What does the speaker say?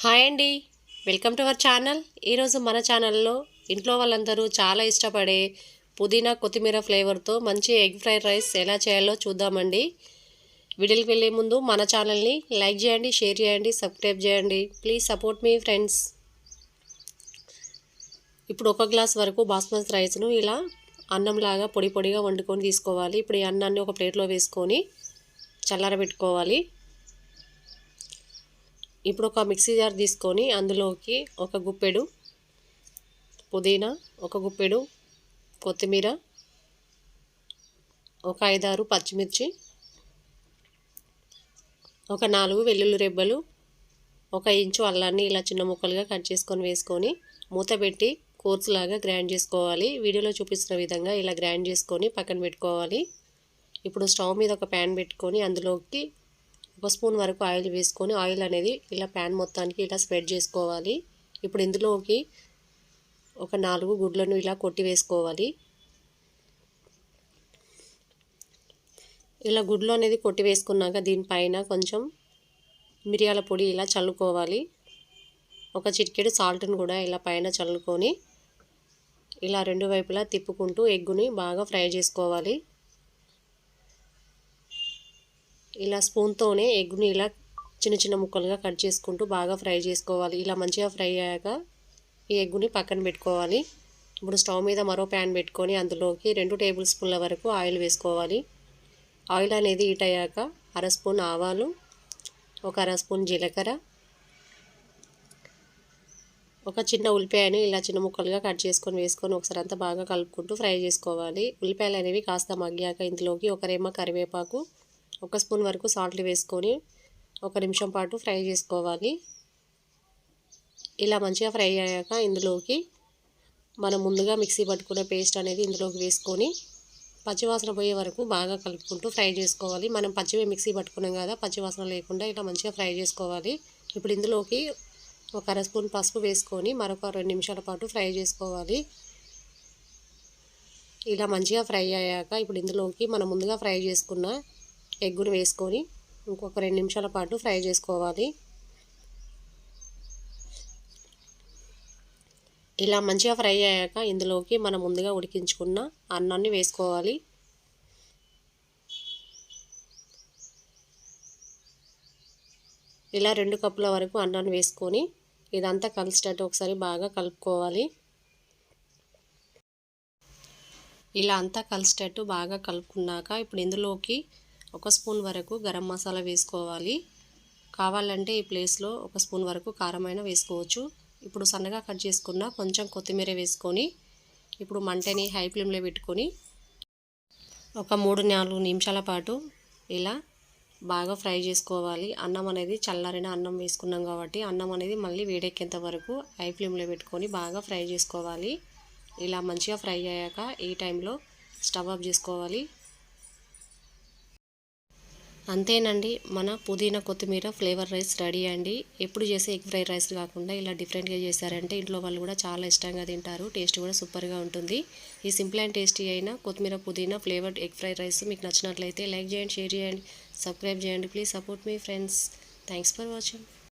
Hi అండి, welcome to our channel. ఈరోజు మన ఛానల్లో ఇంట్లో వాళ్ళందరూ చాలా ఇష్టపడే పుదీనా కొత్తిమీర ఫ్లేవర్తో మంచి ఎగ్ ఫ్రైడ్ రైస్ ఎలా చేయాలో చూద్దామండి. వీడియోకి వెళ్ళే ముందు మన ఛానల్ని లైక్ చేయండి, షేర్ చేయండి, సబ్స్క్రైబ్ చేయండి. Please support me friends. ఇప్పుడు 1 గ్లాస్ వరకు బాస్మతి రైస్ను ఇలా అన్నంలాగా పొడి పొడిగా వండుకొని తీసుకోవాలి. ఇప్పుడు ఈ అన్నాన్ని ఒక ప్లేట్లో వేసుకొని చల్లారబెట్టుకోవాలి. ఇప్పుడు ఒక మిక్సీ జార్ తీసుకొని అందులోకి ఒక గుప్పెడు పుదీనా, ఒక గుప్పెడు కొత్తిమీర, ఒక 5-6 పచ్చిమిర్చి, ఒక 4 వెల్లుల్లి రెబ్బలు, 1 ఇంచు అల్లాన్ని ఇలా చిన్న ముక్కలుగా కట్ చేసుకొని వేసుకొని మూత పెట్టి కోర్సులాగా గ్రైండ్ చేసుకోవాలి. వీడియోలో చూపిస్తున్న విధంగా ఇలా గ్రైండ్ చేసుకొని పక్కన పెట్టుకోవాలి. ఇప్పుడు స్టవ్ మీద ఒక ప్యాన్ పెట్టుకొని అందులోకి 1 స్పూన్ వరకు ఆయిల్ వేసుకొని ఆయిల్ అనేది ఇలా ప్యాన్ మొత్తానికి ఇలా స్ప్రెడ్ చేసుకోవాలి. ఇప్పుడు ఇందులోకి ఒక 4 గుడ్లను ఇలా కొట్టి వేసుకోవాలి. ఇలా గుడ్లు అనేది కొట్టి వేసుకున్నాక దీనిపైన కొంచెం మిరియాల పొడి ఇలా చల్లుకోవాలి. ఒక చిటికెడు సాల్ట్ను కూడా ఇలా పైన చల్లుకొని ఇలా రెండు వైపులా తిప్పుకుంటూ ఎగ్గుని బాగా ఫ్రై చేసుకోవాలి. ఇలా స్పూన్తోనే ఎగ్ని ఇలా చిన్న చిన్న ముక్కలుగా కట్ చేసుకుంటూ బాగా ఫ్రై చేసుకోవాలి. ఇలా మంచిగా ఫ్రై అయ్యాక ఈ ఎగ్గుని పక్కన పెట్టుకోవాలి. ఇప్పుడు స్టవ్ మీద మరో ప్యాన్ పెట్టుకొని అందులోకి 2 టేబుల్ స్పూన్ల వరకు ఆయిల్ వేసుకోవాలి. ఆయిల్ అనేది హీట్ అయ్యాక 1/2 స్పూన్ ఆవాలు, ఒక 1/2 స్పూన్ జీలకర్ర, ఒక చిన్న ఉల్లిపాయని ఇలా చిన్న ముక్కలుగా కట్ చేసుకొని వేసుకొని ఒకసారి అంతా బాగా కలుపుకుంటూ ఫ్రై చేసుకోవాలి. ఉల్లిపాయలు అనేవి కాస్త మగ్గాక ఇందులోకి ఒక రెమ్మ కరివేపాకు, 1 స్పూన్ వరకు సాల్ట్ వేసుకొని 1 నిమిషం పాటు ఫ్రై చేసుకోవాలి. ఇలా మంచిగా ఫ్రై అయ్యాక ఇందులోకి మనం ముందుగా మిక్సీ పట్టుకున్న పేస్ట్ అనేది ఇందులోకి వేసుకొని పచ్చివాసన పోయే వరకు బాగా కలుపుకుంటూ ఫ్రై చేసుకోవాలి. మనం పచ్చివే మిక్సీ పట్టుకున్నాం కదా, పచ్చివాసన లేకుండా ఇలా మంచిగా ఫ్రై చేసుకోవాలి. ఇప్పుడు ఇందులోకి ఒక 1/2 స్పూన్ పసుపు వేసుకొని మరొక 2 నిమిషాల పాటు ఫ్రై చేసుకోవాలి. ఇలా మంచిగా ఫ్రై అయ్యాక ఇప్పుడు ఇందులోకి మనం ముందుగా ఫ్రై చేసుకున్న ఎగ్గును వేసుకొని ఇంకొక 2 నిమిషాల పాటు ఫ్రై చేసుకోవాలి. ఇలా మంచిగా ఫ్రై అయ్యాక ఇందులోకి మనం ముందుగా ఉడికించుకున్న అన్నాన్ని వేసుకోవాలి. ఇలా 2 కప్పుల వరకు అన్నాన్ని వేసుకొని ఇదంతా కలిసేటట్టు ఒకసారి బాగా కలుపుకోవాలి. ఇలా అంతా కలిసేటట్టు బాగా కలుపుకున్నాక ఇప్పుడు ఇందులోకి 1 స్పూన్ వరకు గరం మసాలా వేసుకోవాలి. కావాలంటే ఈ ప్లేస్లో 1 స్పూన్ వరకు కారమైన వేసుకోవచ్చు. ఇప్పుడు సన్నగా కట్ చేసుకున్న కొంచెం కొత్తిమీర వేసుకొని ఇప్పుడు మంటని హై ఫ్లేమ్లో పెట్టుకొని ఒక 3-4 నిమిషాల పాటు ఇలా బాగా ఫ్రై చేసుకోవాలి. అన్నం అనేది చల్లారిన అన్నం వేసుకున్నాం కాబట్టి అన్నం అనేది మళ్ళీ వేడెక్కేంత వరకు హై ఫ్లేమ్లో పెట్టుకొని బాగా ఫ్రై చేసుకోవాలి. ఇలా మంచిగా ఫ్రై అయ్యాక ఈ టైంలో స్టవ్ ఆఫ్ చేసుకోవాలి. అంతేనండి, మన పుదీనా కొత్తిమీర ఫ్లేవర్ రైస్ రెడీ అండి. ఎప్పుడు చేసే ఎగ్ ఫ్రైడ్ రైస్ కాకుండా ఇలా డిఫరెంట్గా చేశారంటే ఇంట్లో వాళ్ళు కూడా చాలా ఇష్టంగా తింటారు. టేస్ట్ కూడా సూపర్గా ఉంటుంది. ఈ సింపుల్ అండ్ టేస్టీ అయిన కొత్తిమీర పుదీనా ఫ్లేవర్డ్ ఎగ్ ఫ్రైడ్ రైస్ మీకు నచ్చినట్లయితే లైక్ చేయండి, షేర్ చేయండి, సబ్స్క్రైబ్ చేయండి. Please support me friends. Thanks for watching.